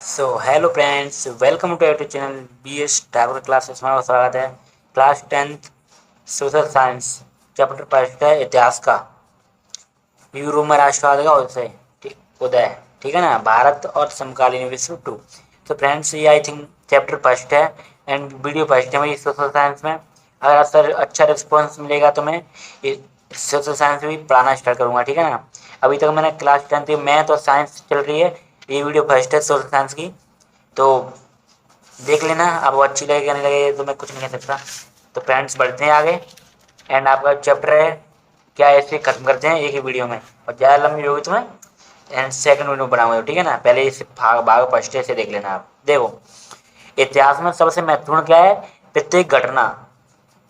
Hello friends, welcome to YouTube channel B S Thakur classes में आपका स्वागत है। Class 10th social science chapter first है इतिहास का। यूरोप में राष्ट्रवाद का उदय, ठीक है ना। भारत और समकालीन विश्व टू। तो फ्रेंड्स, ये आई थिंक चैप्टर फर्स्ट है एंड वीडियो फर्स्ट है मेरी सोशल साइंस में। अगर सर अच्छा रिस्पॉन्स मिलेगा तो मैं सोशल साइंस भी पढ़ाना स्टार्ट करूँगा, ठीक है ना। अभी तक मैंने क्लास 10th मैथ और साइंस चल रही है, ये वीडियो फर्स्ट है सोशल साइंस की। तो देख लेना, अब वो अच्छी लगे या नहीं लगे तो मैं कुछ नहीं कह सकता। तो फ्रेंड्स, बढ़ते हैं आगे। एंड आपका चैप्टर है क्या, ऐसे खत्म करते हैं एक ही वीडियो में, और ज़्यादा लंबी होगी तो मैं एंड सेकंड वीडियो बनाऊंगा, ठीक है ना। पहले इसे भाग भाग फर्स्ट से देख लेना। आप देखो, इतिहास में सबसे महत्वपूर्ण क्या है, प्रत्येक घटना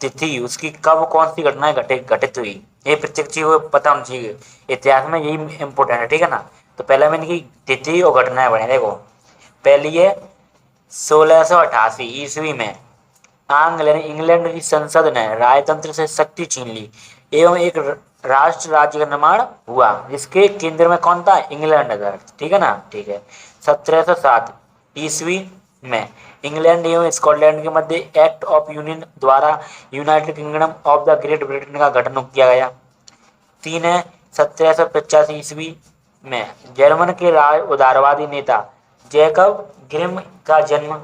तिथि, उसकी कब कौन सी घटना घटित हुई, ये प्रत्येक चीज को पता होनी चाहिए। इतिहास में यही इंपॉर्टेंट है, ठीक है ना। तो पहले मैंने की तिथि और घटनाएं बढ़े। देखो, पहली है 1688 ईस्वी में इंग्लैंड की संसद ने राजतंत्र से शक्ति छीन ली एवं एक राष्ट्र राज्य का निर्माण हुआ, जिसके केंद्र में कौन था, इंग्लैंड था, ठीक है ना। ठीक है। 1707 ईस्वी में इंग्लैंड एवं स्कॉटलैंड के मध्य एक्ट ऑफ यूनियन द्वारा United kingdom of the great Britain का गठन किया गया। तीन है 1785 ईस्वी में जर्मन के उदारवादी नेता जैकब ग्रिम का जन्म।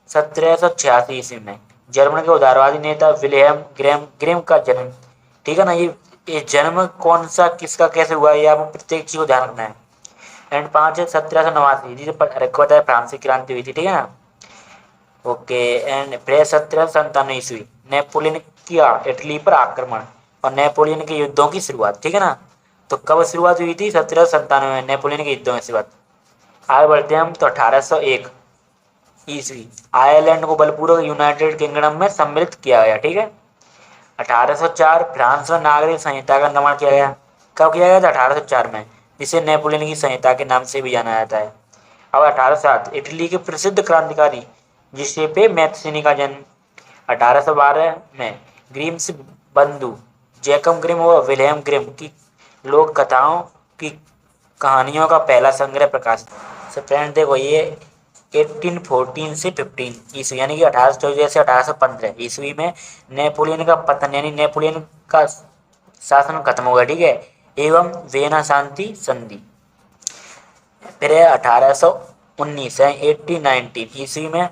1786 ईस्वी में जर्मन के उदारवादी नेता विलियम ग्रिम का जन्म, ठीक है ना। ये जन्म कौन सा किसका कैसे हुआ, ये आपको प्रत्येक चीज को ध्यान रखना है। एंड पाँच है 1789, जिसे रिकॉर्ड है फ्रांसीसी क्रांति हुई थी, ठीक है ना। ओके। एंड फिर 1797 ईस्वी नेपोलियन किया इटली पर आक्रमण और नेपोलियन के युद्धों की शुरुआत, ठीक है ना। तो कब शुरुआत हुई थी, 1797 में नेपोलियन के युद्धों की शुरुआत। आगे बढ़ते हैं हम, तो 1801 ईस्वी आयरलैंड को बलपूर्वक यूनाइटेड किंगडम में सम्मिलित किया गया, ठीक है। 1804 फ्रांस में नागरिक संहिता का निर्माण किया गया। कब किया गया था, 1804 में, जिसे नेपोलियन की संहिता के नाम से भी जाना जाता है। अब 1807 इटली के प्रसिद्ध क्रांतिकारी जिसेपे मैत्सिनी का जन्म। 1812 में ग्रीम्स बंधु जैकब ग्रिम और विलियम ग्रिम की लोक कथाओं की कहानियों का पहला संग्रह प्रकाशित। तो फ्रेंड देखो, ये 1814 से 15 ईस्वी यानी कि 1814 से 1815 ईस्वी में नेपोलियन का पतन यानी नेपोलियन का शासन खत्म हो गया, ठीक है, एवं वेना शांति संधि। फिर है 1819 है 1819 ईस्वी में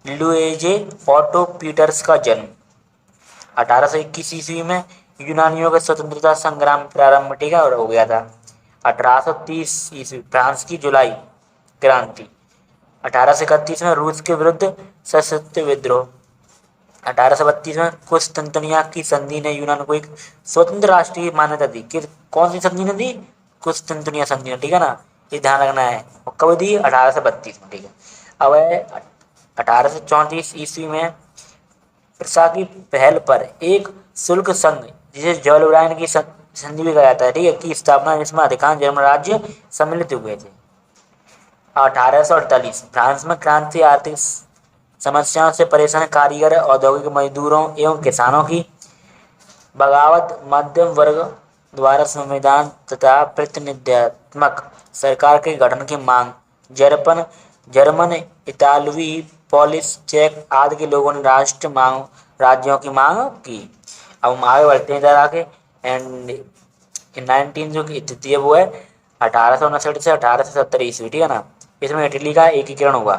लुएजे ऑटो पीटर्स का जन्म। 1821 ईस्वी में यूनानियों के स्वतंत्रता संग्राम प्रारंभ, ठीक है, और हो गया था। 1830 ईस्वी फ्रांस की जुलाई क्रांति। 1831 में रूस के विरुद्ध सशस्त्र विद्रोह। 1832 में कुस्तुनतुनिया की संधि ने यूनान को एक स्वतंत्र राष्ट्र की मान्यता दी। कि कौन सी संधि ने दी, कुस्तुनतुनिया संधि ने, ठीक है ना। ये ध्यान रखना है। और कब दी, 1832 में, ठीक है। अब है 1834 ईस्वी में प्रसा की पहल पर एक शुल्क संघ, जिसे जॉल की संधि भी कहा जाता है, ठीक है, की स्थापना, जिसमें अधिकांश जर्मन राज्य सम्मिलित हुए थे। 1848 फ्रांस में क्रांति आर्थिक समस्याओं से परेशान कारीगर, औद्योगिक मजदूरों एवं किसानों की बगावत, मध्यम वर्ग द्वारा संविधान तथा प्रतिनिधित्वात्मक सरकार के गठन की मांग, जर्मन जर्मन इतालवी पोलिश चेक आदि के लोगों ने राष्ट्र मांग राज्यों की मांग की। अब हम आगे बढ़ते हैं इधर आके। एंड 19 जो की स्थिति है वो है 1859 से 1870 ईस्वी, ठीक है ना। इसमें इटली का एकीकरण हुआ।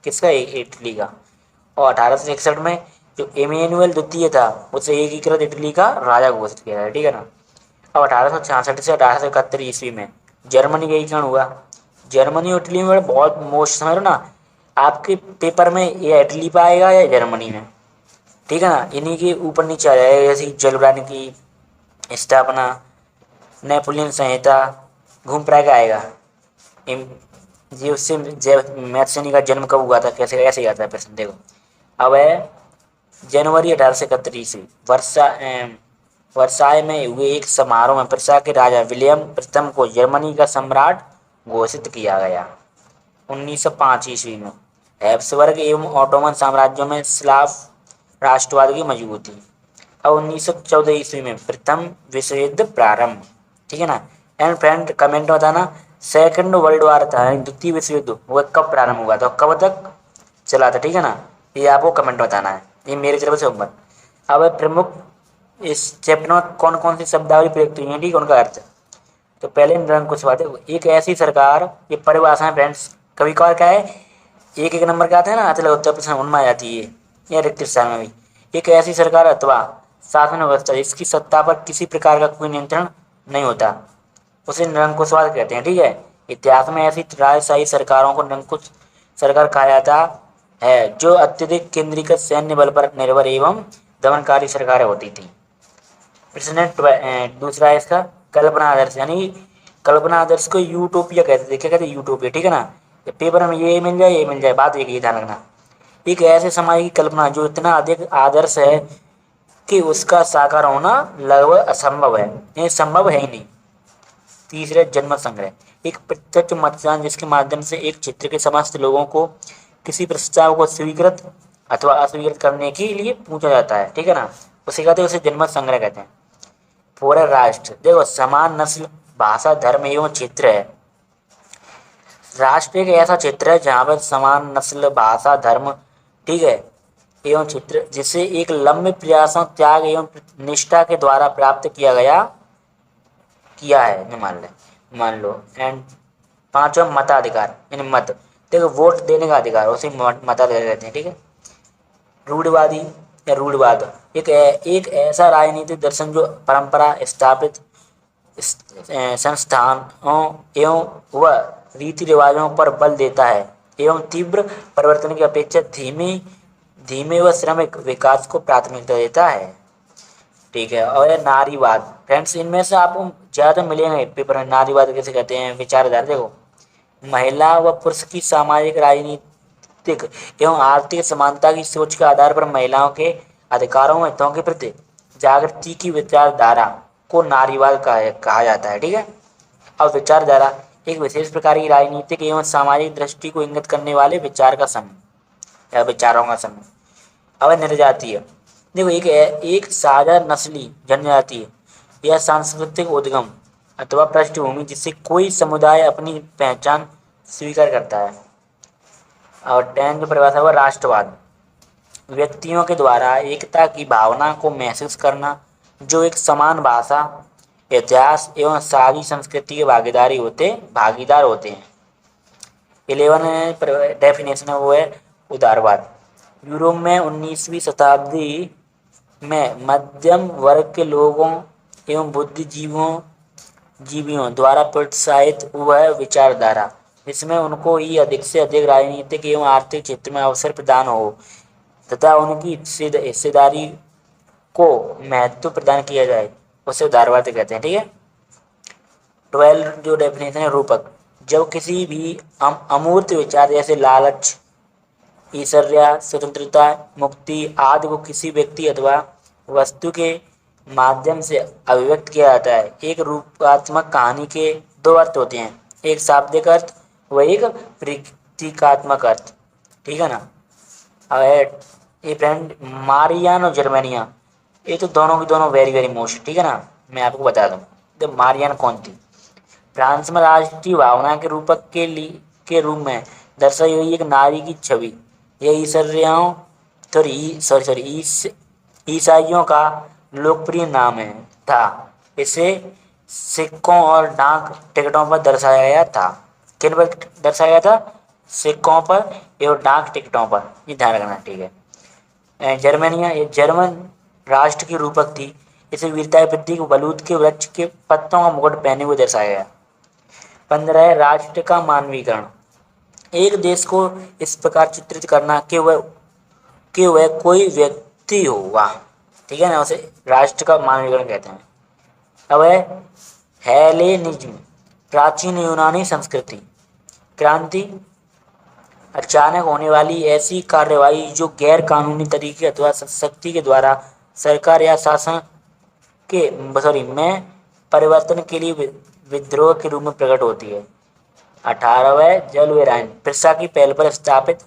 किसका, इटली का। और 1861 में जो इमैनुअल द्वितीय था उसे एकीकृत इटली का राजा घोषित किया गया, ठीक है ना। अब 1866 से 1871 ईस्वी में जर्मनी का एकीकरण हुआ। जर्मनी और इटली में बहुत मोस्ट, समझ लो ना, आपके पेपर में ये इटली पे आएगा या जर्मनी में, ठीक है ना। इन्हीं के ऊपर नीचे आ जाएगा, जैसे जलब्रांड की स्थापना, नेपोलियन संहिता, घूम फिरा के आएगा। जी उससे मैथ्सनी का जन्म कब हुआ था, कैसे कैसे आता है प्रश्न, देखो। अब है जनवरी 1871 ईस्वी वर्साय में हुए एक समारोह में प्रसा के राजा विलियम प्रथम को जर्मनी का सम्राट घोषित किया गया। 1905 ईस्वी में हैब्सबर्ग एवं ऑटोमन साम्राज्यों में स्लाव राष्ट्रवाद की मजबूती। अब 1914 ईस्वी में प्रथम विश्व युद्ध प्रारंभ, ठीक है ना। एंड फ्रेंड कमेंट में बताना सेकंड वर्ल्ड वार था, द्वितीय विश्व युद्ध, वो कब प्रारंभ हुआ था, कब तक चला था, ठीक है ना। ये आपको कमेंट बताना है, ये मेरी तरफ से होमवर्क। अब प्रमुख इस चैप्टर में कौन कौन सी शब्दावली प्रयुक्त हुई है, ठीक है, उनका अर्थ। तो पहले रंग कुछ बातें, एक ऐसी सरकार, ये परिभाषा है फ्रेंड्स, कभी कभार क्या है एक एक नंबर का आता है ना, आते उत्तर प्रश्न उनमें आ जाती है, या रिक्त स्थान में भी। एक ऐसी सरकार अथवा शासन व्यवस्था जिसकी सत्ता पर किसी प्रकार का कोई नियंत्रण नहीं होता, उसे निरंकुशवाद कहते हैं, ठीक है। इतिहास में ऐसी राजशाही सरकारों को निरंकुश सरकार कहा जाता है, जो अत्यधिक केंद्रीकृत सैन्य बल पर निर्भर एवं दमनकारी सरकारें होती थी। प्रश्न दूसरा है इसका कल्पना आदर्श, यानी कल्पना आदर्श को यूटोपिया कहते थे, क्या कहते हैं, यूटोपिया, ठीक है ना। पेपर में ये मिल जाए, ये मिल जाए, बात एक ही ध्यान रखना। एक ऐसे समाज की कल्पना जो इतना अधिक आदर्श है कि उसका साकार होना लगभग असंभव है, ये संभव है ही नहीं। तीसरे जनमत संग्रह, एक प्रत्यक्ष मतदान जिसके माध्यम से एक क्षेत्र के समस्त लोगों को किसी प्रस्ताव को स्वीकृत अथवा अस्वीकृत करने के लिए पूछा जाता है, ठीक है ना, उसे कहते हैं, उसे जनमत संग्रह कहते हैं। पूरा राष्ट्र, देखो समान नस्ल भाषा धर्म एवं क्षेत्र है। राष्ट्र एक ऐसा क्षेत्र है जहाँ पर समान नस्ल भाषा धर्म, ठीक है, एवं क्षेत्र जिसे एक लंबे प्रयासों त्याग एवं निष्ठा के द्वारा प्राप्त किया है, मान लो। एंड पांचवा मताधिकार, यानी मत, देखो वोट देने का अधिकार, उसे मताधिकार कहते हैं, ठीक है। रूढ़वादी या रूढ़वाद, एक ऐसा राजनीतिक दर्शन जो परंपरा स्थापित संस्थानों एवं व रीति रिवाजों पर बल देता है एवं तीव्र परिवर्तन की अपेक्षा धीमे धीमे व श्रमिक विकास को प्राथमिकता देता है, ठीक है। और नारीवाद, फ्रेंड्स इनमें से आपको ज़्यादा मिलेंगे पेपर में। नारीवाद कैसे कहते हैं, विचारधारा, देखो महिला व पुरुष की सामाजिक राजनीतिक एवं आर्थिक समानता की सोच के आधार पर महिलाओं के अधिकारों में हितों के प्रति जागृति की विचारधारा को नारीवाद कहा जाता है, ठीक है। अब विचारधारा एक विशेष प्रकार की राजनीतिक एवं सामाजिक दृष्टि को इंगित करने वाले विचार का समूह या विचारों का समूह। अब निर्जातीय, देखो एक साझा नस्ली जनजातीय या सांस्कृतिक उद्गम अथवा पृष्ठभूमि जिससे कोई समुदाय अपनी पहचान स्वीकार करता है। और 10 जो परिभाषा हुआ राष्ट्रवाद, व्यक्तियों के द्वारा एकता की भावना को महसूस करना जो एक समान भाषा इतिहास एवं साझी संस्कृति के भागीदार होते हैं। 11 डेफिनेशन है वो है उदारवाद, यूरोप में 19वीं शताब्दी में मध्यम वर्ग के लोगों एवं बुद्धिजीवियों द्वारा प्रोत्साहित वह विचारधारा जिसमें उनको ही अधिक से अधिक राजनीतिक एवं आर्थिक क्षेत्र में अवसर प्रदान हो तथा उनकी हिस्सेदारी को महत्व प्रदान किया जाए, उसे उदारवाद कहते हैं, ठीक है। 12 जो डेफिनेशन है रूपक, जब किसी भी अमूर्त विचार जैसे लालच ईर्ष्या स्वतंत्रता मुक्ति आदि को किसी व्यक्ति अथवा वस्तु के माध्यम से अभिव्यक्त किया जाता है। एक रूपात्मक कहानी के 2 अर्थ होते हैं, एक शाब्दिक अर्थ व एक प्रतीकात्मक अर्थ, ठीक है ना। अब ये फ्रेंड मारियान और जर्मेनिया, ये तो दोनों की दोनों वेरी वेरी मोस्ट, ठीक है ना। मैं आपको बता दूं तो मारियान कौन थी, फ्रांस में राष्ट्रीय भावना के रूपक के रूप में दर्शाई हुई एक नारी की छवि, यह ईसाइयों का लोकप्रिय नाम था। इसे सिक्कों और डाक टिकटों पर दर्शाया गया था। किन पर दर्शाया गया था, सिक्कों पर एवं डाक टिकटों पर, ये ध्यान रखना, ठीक है। जर्मनिया, ये जर्मन राष्ट्र की रूपक थी, इसे वीरता प्रतीक बलूत के वृक्ष के पत्तों का मुकुट पहने हुए दर्शाया गया। 15 राष्ट्र का मानवीकरण, एक देश को इस प्रकार चित्रित करना कि वह कोई व्यक्ति हो, वाह, ठीक है ना, उसे राष्ट्र का मानवीकरण कहते हैं। अब है हेलेनिज्म, प्राचीन यूनानी संस्कृति, क्रांति, अचानक होने वाली ऐसी कार्यवाही जो गैर कानूनी तरीके अथवा शक्ति के द्वारा सरकार या शासन में परिवर्तन के लिए विद्रोह के रूप में प्रकट होती है। 18वां जलवेरायन, पिरसा की पहल पर स्थापित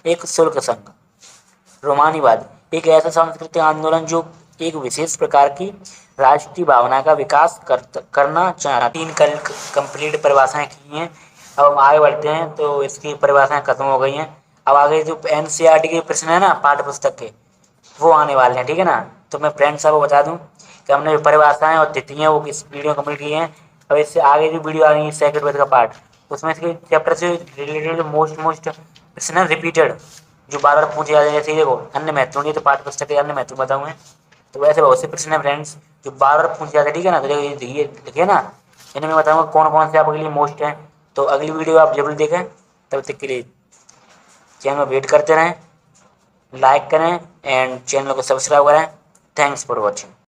एक शुल्क संघ। रोमानीवाद, एक ऐसा सांस्कृतिक आंदोलन जो एक विशेष प्रकार की राष्ट्रीय भावना का विकास करना चाहता। 3 कल कंप्लीट परिभाषाएं की हैं। अब हम आगे बढ़ते हैं तो इसकी परिभाषाएं खत्म हो गई हैं। अब आगे जो एनसीईआरटी के प्रश्न है ना पाठ्य पुस्तक के, वो आने वाले हैं, ठीक है ना। तो मैं फ्रेंड्स आपको बता दूं कि हमने जो परिभाषाएं और तिथियां वो इस वीडियो कंप्लीट की हैं। अब इससे आगे जो वीडियो आ रही है सेकंड वेद का पार्ट, उसमें इसके चैप्टर से रिलेटेड जो मोस्ट प्रश्न है रिपीटेड, जो बार बार पूछे जाते हैं, जैसे देखो अन्य महत्वपूर्ण, ये तो पाठ्य पुस्तक के अन्य महत्व बताऊँ मैं। तो वैसे बहुत से प्रश्न है फ्रेंड्स जो बार बार पूछे जाते हैं, ठीक है ना। तो ये देखिए ना, इन्हें मैं बताऊँगा कौन कौन से आपके लिए मोस्ट हैं। तो अगली वीडियो आप जरूर देखें। तब तक के लिए चैनल में वेट करते रहें, लाइक करें एंड चैनल को सब्सक्राइब करें। Thanks for watching.